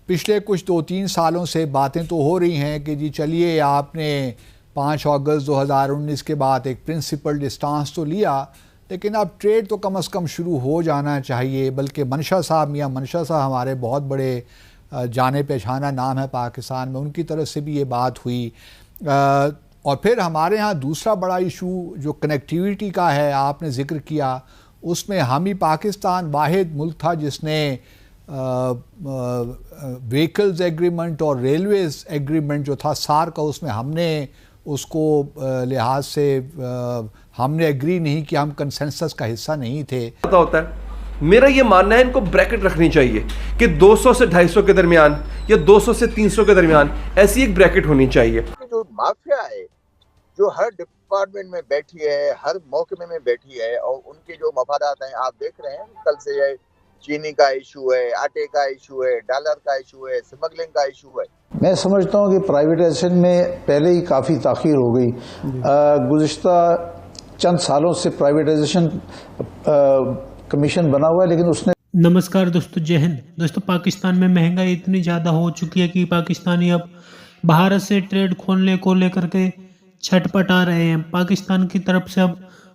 پچھلے کچھ 2-3 سالوں سے باتیں تو ہو رہی ہیں کہ جی چلیے آپ نے 5 اگست 2019 کے بعد ایک پرنسپل اسٹانس تو لیا، لیکن اب ٹریڈ تو کم از کم شروع ہو جانا چاہیے. بلکہ منشا صاحب، میاں منشا صاحب ہمارے بہت بڑے جانے پہچانا نام ہے پاکستان میں، ان کی طرف سے بھی یہ بات ہوئی. اور پھر ہمارے ہاں دوسرا بڑا ایشو جو کنیکٹیویٹی کا ہے، آپ نے ذکر کیا، اس میں ہم ہی پاکستان واحد ملک تھا جس نے ویکلز ایگریمنٹ اور ریلویز ایگریمنٹ جو تھا سار کا، اس میں ہم نے اس کو لحاظ سے ہم نے ایگری نہیں کیا، ہم کنسنسس کا حصہ نہیں تھے. ہوتا ہے میرا یہ ماننا ہے ان کو بریکٹ رکھنی چاہیے کہ 200 سے 250 کے درمیان یا 200 سے 300 کے درمیان ایسی ایک بریکٹ ہونی چاہیے. جو مافیا ہے جو ہر ڈپارٹمنٹ میں بیٹھی ہے، ہر محکمے میں بیٹھی ہے، اور ان کے جو مفادات ہیں آپ دیکھ رہے ہیں. کل سے یہ چینی کا ایشو ہے، آٹے کا ایشو ہے، ڈالر کا ایشو ہے، سمگلنگ کا ایشو ہے. میں سمجھتا ہوں کہ پرائیویٹائزیشن میں پہلے ہی کافی تاخیر ہو گئی. گزشتہ چند سالوں سے پرائیویٹائزیشن کمیشن بنا ہوا ہے، لیکن اس نے نمسکار دوستو، جے ہند. دوستو، پاکستان میں مہنگائی اتنی زیادہ ہو چکی ہے کہ پاکستانی اب بھارت سے ٹریڈ کھولنے کو لے کر کے چھٹپٹا رہے ہیں. پاکستان کی طرف سے اب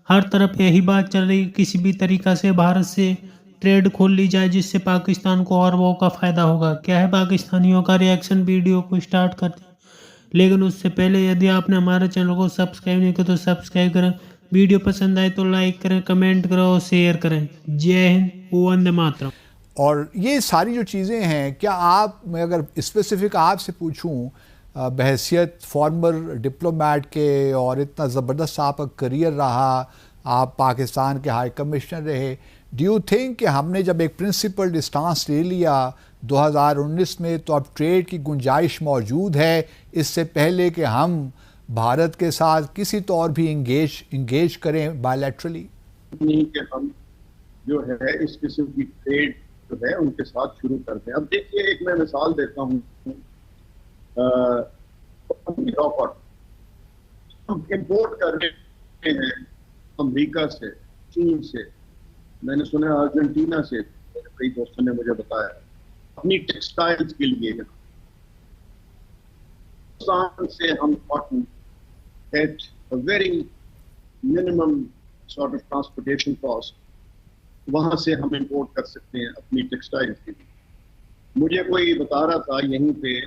ہر طرف یہی بات چل رہی ہے کسی بھی طریقہ سے بھارت سے ٹریڈ کھول لی جائے جس سے پاکستان کو اور وہ کا فائدہ ہوگا. کیا ہے پاکستانیوں کا ریاکشن؟ ویڈیو کو سٹارٹ کرتے ہیں، لیکن اس سے پہلے یدی آپ نے ہمارے چینل کو سبسکرائب نہیں کیا تو سبسکرائب کریں. ویڈیو پسند آئے تو لائک کریں، کمنٹ کریں اور شیئر کریں. جے ہند، وندے ماترم. اور یہ ساری جو چیزیں ہیں، کیا آپ، میں اگر اسپیسیفک آپ سے پوچھوں بحیثیت فارمر ڈپلومیٹ کے، اور اتنا زبردست آپ کا کریئر رہا، آپ پاکستان کے ہائی کمشنر رہے، ڈو یو تھنک کہ ہم نے جب ایک پرنسپل اسٹانس لے لیا 2019 میں، تو اب ٹریڈ کی گنجائش موجود ہے اس سے پہلے کہ ہم بھارت کے ساتھ کسی طور بھی انگیج کریں بائیلیٹرلی؟ نہیں کہ ہم جو ہے اس قسم کی ٹریڈ جو ہے ان کے ساتھ شروع کرتے ہیں. اب دیکھیے، ایک میں مثال دیتا ہوں. ہم امپورٹ کر رہے ہیں امریکہ سے، چین سے، میں نے سنا ارجنٹینا سے، کئی دوستوں نے مجھے بتایا، اپنی ٹیکسٹائلز کے لیے. پاکستان سے ہم cotton at very minimum sort of transportation cost وہاں سے ہم امپورٹ کر سکتے ہیں اپنی ٹیکسٹائل کے لیے. مجھے کوئی بتا رہا تھا یہیں پہ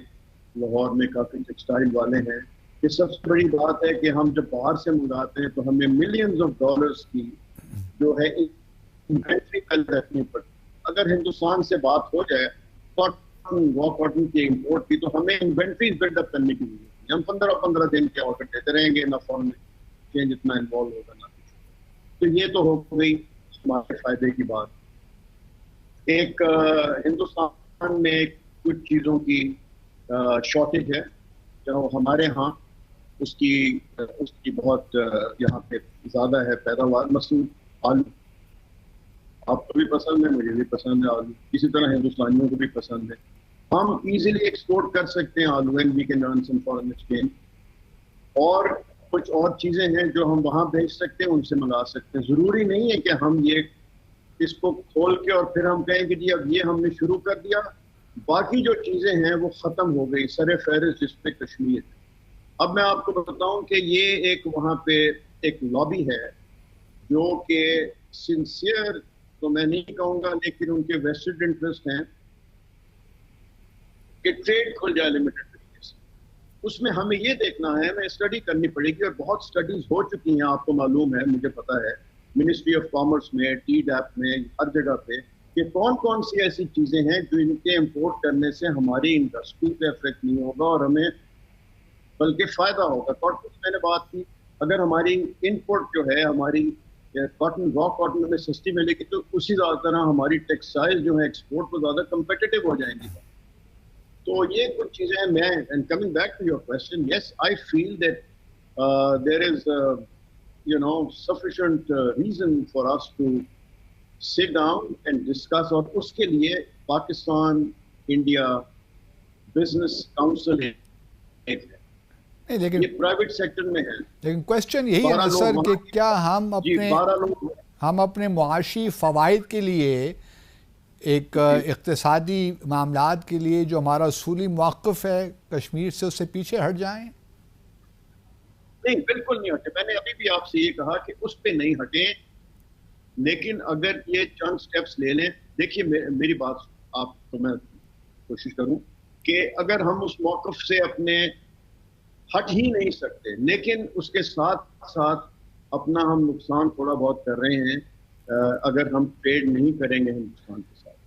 لاہور میں کافی ٹیکسٹائل والے ہیں کہ سب سے بڑی بات ہے کہ ہم جب باہر سے منگاتے ہیں تو ہمیں ملینز آف ڈالرز کی جو ہے انوینٹری پہلے رکھنی پڑتی. اگر ہندوستان سے بات ہو جائے کاٹن، وا کاٹن کی امپورٹ کی، تو ہمیں انوینٹریز بلڈ اپ کرنے کی ضرورت ہے. ہم 15 دن کے آرڈر دیتے رہیں گے، نہ فارن چینج اتنا انوالو ہوگا نہ کچھ. تو یہ تو ہو گئی ہمارے فائدے کی بات. ایک ہندوستان میں کچھ چیزوں کی شارٹیج ہے جو ہمارے ہاں اس کی بہت یہاں پہ زیادہ ہے پیداوار. مثلاً آلو آپ کو بھی پسند ہے، مجھے بھی پسند ہے آلو، اسی طرح ہندوستانیوں کو بھی پسند ہے. ہم ایزیلی ایکسپورٹ کر سکتے ہیں آلو، and we can earn some foreign exchange. اور کچھ اور چیزیں ہیں جو ہم وہاں بھیج سکتے ہیں، ان سے منگا سکتے ہیں. ضروری نہیں ہے کہ ہم یہ اس کو کھول کے اور پھر ہم کہیں کہ جی اب یہ ہم نے شروع کر دیا، باقی جو چیزیں ہیں وہ ختم ہو گئی. سر فہرست جس پہ کشمیر ہے. اب میں آپ کو بتاؤں کہ یہ ایک وہاں پہ ایک لابی ہے جو کہ سنسیئر تو میں نہیں کہوں گا، لیکن ان کے ویسٹڈ انٹرسٹ ہیں کہ ٹریڈ کھل جائے لمیٹڈ طریقے سے. اس میں ہمیں یہ دیکھنا ہے، ہمیں اسٹڈی کرنی پڑے گی، اور بہت اسٹڈیز ہو چکی ہیں، آپ کو معلوم ہے، مجھے پتا ہے، منسٹری آف کامرس میں، ٹی ڈیپ میں، ہر جگہ پہ، کہ کون کون سی ایسی چیزیں ہیں جو ان کے امپورٹ کرنے سے ہماری انڈسٹری پہ افیکٹ نہیں ہوگا اور ہمیں بلکہ فائدہ ہوگا. کاٹن میں نے بات کی، اگر ہماری انپورٹ جو ہے، ہماری کاٹن، را کاٹن ہمیں سستی ملے گی تو اسی طرح ہماری ٹیکسٹائل جو ہے ایکسپورٹ کو زیادہ کمپیٹیٹو ہو جائیں گی. تو یہ کچھ چیزیں ہیں. میں and coming back to your question, yes I feel that there is sufficient reason for us to sit down and discuss. اور اس کے لیے پاکستان انڈیا بزنس کاؤنسل ایک ہے، لیکن یہ پرائیویٹ سیکٹر میں ہے. لیکن کوشچن یہی ہے نا سر کہ کیا ہم اپنے معاشی فوائد کے لیے ایک اقتصادی معاملات کے لیے جو ہمارا اصولی موقف ہے کشمیر سے، اس سے پیچھے ہٹ جائیں؟ نہیں، بالکل نہیں ہٹے. میں نے ابھی بھی آپ سے یہ کہا کہ اس پہ نہیں ہٹیں، لیکن اگر یہ چند سٹیپس لے لیں. دیکھیے میری بات آپ کو میں کوشش کروں کہ اگر ہم اس موقف سے اپنے ہٹ ہی نہیں سکتے، لیکن اس کے ساتھ ساتھ اپنا ہم نقصان تھوڑا بہت کر رہے ہیں اگر ہم ٹریڈ نہیں کریں گے ہندوستان کے ساتھ.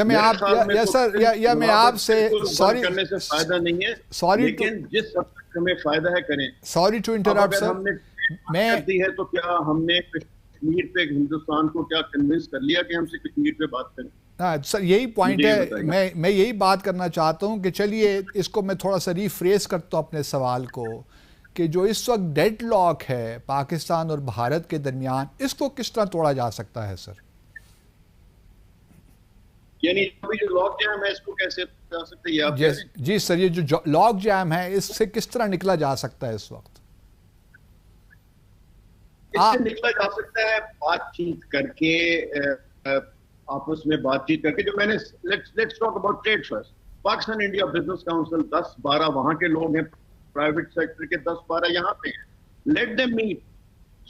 میں آپ سے سوری کرنے سے فائدہ نہیں ہے، لیکن جس حد تک ہمیں فائدہ ہے کریں. سوری ٹو انٹرپٹ سر، ہم نے بات دی ہے تو کیا ہم نے کشمیر پہ ہندوستان کو کیا کنونس کر لیا کہ ہم سے کشمیر پہ بات کریں؟ ہاں سر، یہی پوائنٹ ہے. میں یہی بات کرنا چاہتا ہوں کہ چلیے اس کو میں تھوڑا سا ریفریز کرتا ہوں اپنے سوال کو، کہ جو اس وقت ڈیڈ لاک ہے پاکستان اور بھارت کے درمیان، اس کو کس طرح توڑا جا سکتا ہے سر؟ یعنی ابھی جو لاک جام ہے اس کو کیسے جا سکتے ہیں؟ جی سر، یہ جو لاک جام ہے اس سے کس طرح نکلا جا سکتا ہے اس وقت؟ اس سے نکلا جا سکتا ہے بات چیت کر کے، آپس میں بات چیت کر کے. جو میں نے let's talk about trade first. Pakistan India business council 10-12 وہاں کے لوگ ہیں، پرائیویٹ سیکٹر کے 10-12 یہاں پہ ہیں. Let them meet,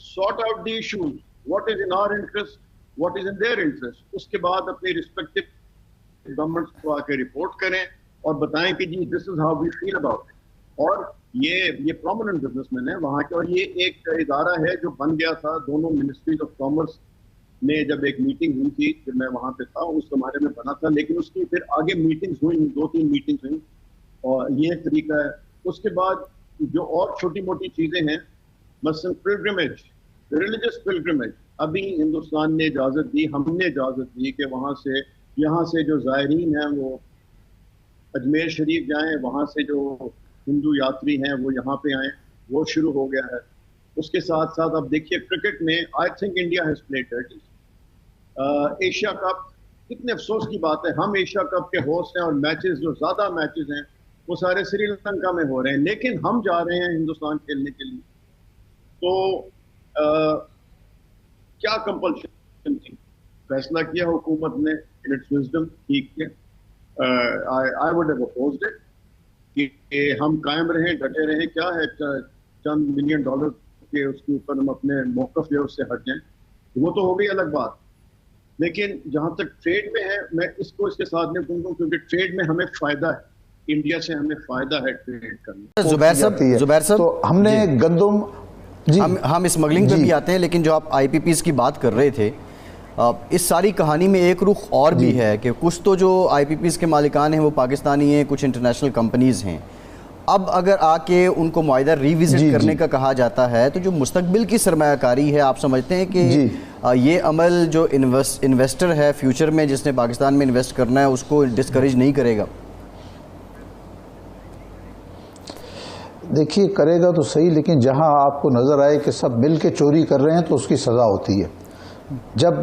sort out the issues, what is in our interest, what is in their interest. اس کے بعد اپنی رسپیکٹو گورنمنٹس کو آ کے رپورٹ کریں اور بتائیں کہ جی this is how we feel about it. اور یہ پرومیننٹ بزنس مین ہے وہاں کے، اور یہ ایک ادارہ ہے جو بن گیا تھا دونوں منسٹریز آف کامرس میں. جب ایک میٹنگ ہوئی تھی جب میں وہاں پہ تھا اس زمانے میں بنا تھا، لیکن اس کی پھر آگے میٹنگز ہوئی، 2-3 میٹنگز ہوئی، اور یہ ایک طریقہ ہے. اس کے بعد جو اور چھوٹی موٹی چیزیں ہیں، مثلاً پلگرمیج، ریلیجس پلگرمیج، ابھی ہندوستان نے اجازت دی، ہم نے اجازت دی کہ یہاں سے جو زائرین ہیں وہ اجمیر شریف جائیں، وہاں سے جو ہندو یاتری ہیں وہ یہاں پہ آئیں. وہ شروع ہو گیا ہے. اس کے ساتھ ساتھ اب دیکھیے کرکٹ میں I think India has played dirty. Asia cup, کتنے افسوس کی بات ہے، ہم ایشیا کپ کے ہوسٹ ہیں اور میچز جو زیادہ میچز ہیں وہ سارے سری لنکا میں ہو رہے ہیں، لیکن ہم جا رہے ہیں ہندوستان کھیلنے کے لیے. تو کیا کمپلشن تھی؟ فیصلہ کیا حکومت نے in its wisdom، ٹھیک ہے. I would have opposed it کہ ہم قائم رہیں، ڈٹے رہیں. کیا ہے چند ملین ڈالر کے اس کے اوپر ہم اپنے موقف یا اس سے ہٹ جائیں، وہ تو ہو گئی الگ بات. لیکن جہاں تک ٹریڈ میں ہے، میں اس کو اس کے ساتھ نہیں پوچھوں کیونکہ ٹریڈ میں ہمیں فائدہ ہے، انڈیا سے ہمیں فائدہ ہے ٹریڈ کرنے. زبیر صاحب تو ہم نے گندم، ہم اسمگلنگ پہ بھی آتے ہیں، لیکن جو آپ آئی پی پیز کی بات کر رہے تھے، اس ساری کہانی میں ایک رخ اور بھی ہے کہ کچھ تو جو آئی پی پیز کے مالکان ہیں وہ پاکستانی ہیں، کچھ انٹرنیشنل کمپنیز ہیں. اب اگر آ کے ان کو معاہدہ ریوزٹ کرنے کا کہا جاتا ہے تو جو مستقبل کی سرمایہ کاری ہے، آپ سمجھتے ہیں کہ یہ عمل جو انویسٹر ہے فیوچر میں جس نے پاکستان میں انویسٹ کرنا ہے اس کو ڈسکریج نہیں کرے گا؟ دیکھیے کرے گا تو صحیح، لیکن جہاں آپ کو نظر آئے کہ سب مل کے چوری کر رہے ہیں تو اس کی سزا ہوتی ہے. جب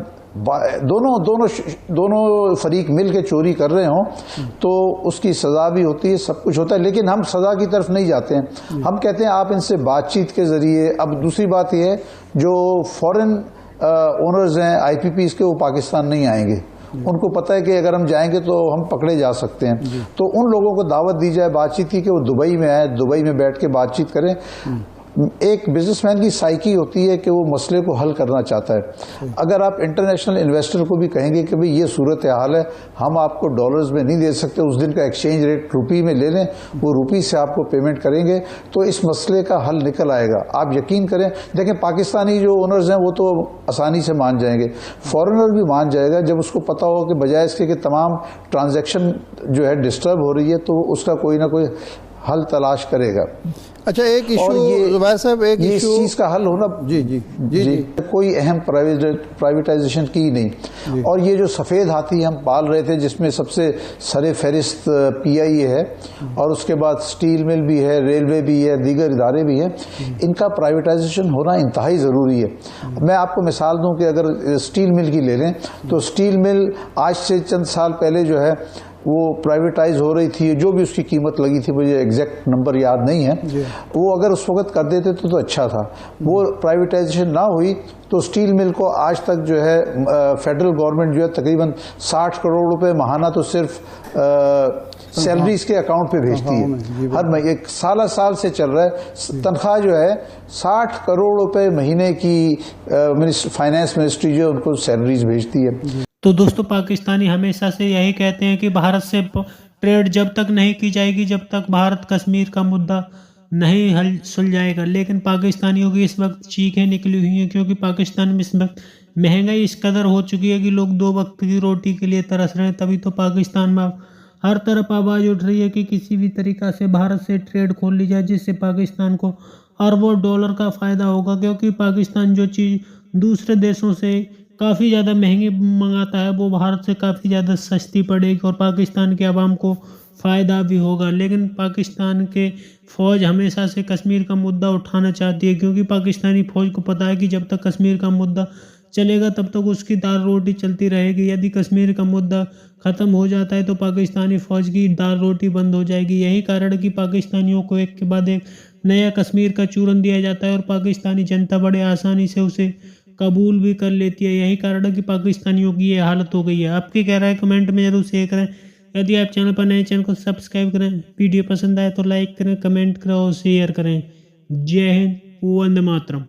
دونوں فریق مل کے چوری کر رہے ہوں تو اس کی سزا بھی ہوتی ہے، سب کچھ ہوتا ہے. لیکن ہم سزا کی طرف نہیں جاتے ہیں، ہم کہتے ہیں آپ ان سے بات چیت کے ذریعے. اب دوسری بات یہ ہے جو فورن اونرز ہیں آئی پی پیز کے، وہ پاکستان نہیں آئیں گے. ان کو پتہ ہے کہ اگر ہم جائیں گے تو ہم پکڑے جا سکتے ہیں. تو ان لوگوں کو دعوت دی جائے بات چیت کی کہ وہ دبئی میں آئیں، دبئی میں بیٹھ کے بات چیت کریں. ایک بزنس مین کی سائیکی ہوتی ہے کہ وہ مسئلے کو حل کرنا چاہتا ہے. اگر آپ انٹرنیشنل انویسٹر کو بھی کہیں گے کہ بھئی یہ صورت حال ہے، ہم آپ کو ڈالرز میں نہیں دے سکتے، اس دن کا ایکسچینج ریٹ روپی میں لے لیں، وہ روپی سے آپ کو پیمنٹ کریں گے، تو اس مسئلے کا حل نکل آئے گا. آپ یقین کریں. دیکھیں پاکستانی جو اونرز ہیں وہ تو آسانی سے مان جائیں گے، فارنر بھی مان جائے گا جب اس کو پتہ ہو کہ بجائے اس کے کہ تمام ٹرانزیکشن جو ہے ڈسٹرب ہو رہی ہے تو اس کا کوئی نہ کوئی حل تلاش کرے گا. اچھا ایک ایشو زبیر صاحب، ایک اس چیز کا حل ہونا جی کوئی اہم پرائیویٹائزیشن کی نہیں. اور یہ جو سفید ہاتھی ہم پال رہے تھے جس میں سب سے سر فہرست پی آئی اے ہے اور اس کے بعد سٹیل مل بھی ہے، ریلوے بھی ہے، دیگر ادارے بھی ہیں، ان کا پرائیویٹائزیشن ہونا انتہائی ضروری ہے. میں آپ کو مثال دوں کہ اگر سٹیل مل کی لے لیں تو سٹیل مل آج سے چند سال پہلے جو ہے وہ پرائیویٹائز ہو رہی تھی، جو بھی اس کی قیمت لگی تھی، مجھے ایگزیکٹ نمبر یاد نہیں ہے، وہ اگر اس وقت کر دیتے تو اچھا تھا. وہ پرائیویٹائزیشن نہ ہوئی تو اسٹیل مل کو آج تک جو ہے فیڈرل گورنمنٹ جو ہے تقریباً 60 کروڑ روپے ماہانہ تو صرف سیلریز کے اکاؤنٹ پہ بھیجتی ہے. ہر مہینے ایک سال سے چل رہا ہے. تنخواہ جو ہے 60 کروڑ روپے مہینے کی فائنانس منسٹری جو ان کو سیلریز بھیجتی ہے. تو دوستو پاکستانی ہمیشہ سے یہی کہتے ہیں کہ بھارت سے ٹریڈ جب تک نہیں کی جائے گی جب تک بھارت کشمیر کا مدعا نہیں حل سلجھائے گا. لیکن پاکستانیوں کی اس وقت چیخیں نکلی ہوئی ہیں کیونکہ پاکستان میں اس وقت مہنگائی اس قدر ہو چکی ہے کہ لوگ 2 وقت کی روٹی کے لیے ترس رہے ہیں. تبھی تو پاکستان میں ہر طرف آواز اٹھ رہی ہے کہ کسی بھی طریقہ سے بھارت سے ٹریڈ کھول لی جائے جس سے پاکستان کو اربوں ڈالر کا فائدہ ہوگا. کیونکہ پاکستان جو چیز دوسرے دیشوں سے کافی زیادہ مہنگی منگاتا ہے وہ بھارت سے کافی زیادہ سستی پڑے گی اور پاکستان کے عوام کو فائدہ بھی ہوگا. لیکن پاکستان کے فوج ہمیشہ سے کشمیر کا مدعا اٹھانا چاہتی ہے کیونکہ پاکستانی فوج کو پتہ ہے کہ جب تک کشمیر کا مدعا چلے گا تب تک اس کی دال روٹی چلتی رہے گی. یدی کشمیر کا مدعا ختم ہو جاتا ہے تو پاکستانی فوج کی دال روٹی بند ہو جائے گی. یہی کارن ہے کہ پاکستانیوں کو ایک کے بعد ایک نیا کشمیر کا چورن دیا جاتا ہے اور پاکستانی جنتا بڑے آسانی سے اسے قبول بھی کر لیتی ہے. یہی کارن ہے کہ پاکستانیوں کی یہ حالت ہو گئی ہے. آپ کی کہہ رہا ہے کمنٹ میں ضرور شیئر کریں. یدی آپ چینل پر نئے چینل کو سبسکرائب کریں، ویڈیو پسند آئے تو لائک کریں، کمنٹ کریں اور شیئر کریں. جے ہند، وندے ماترم.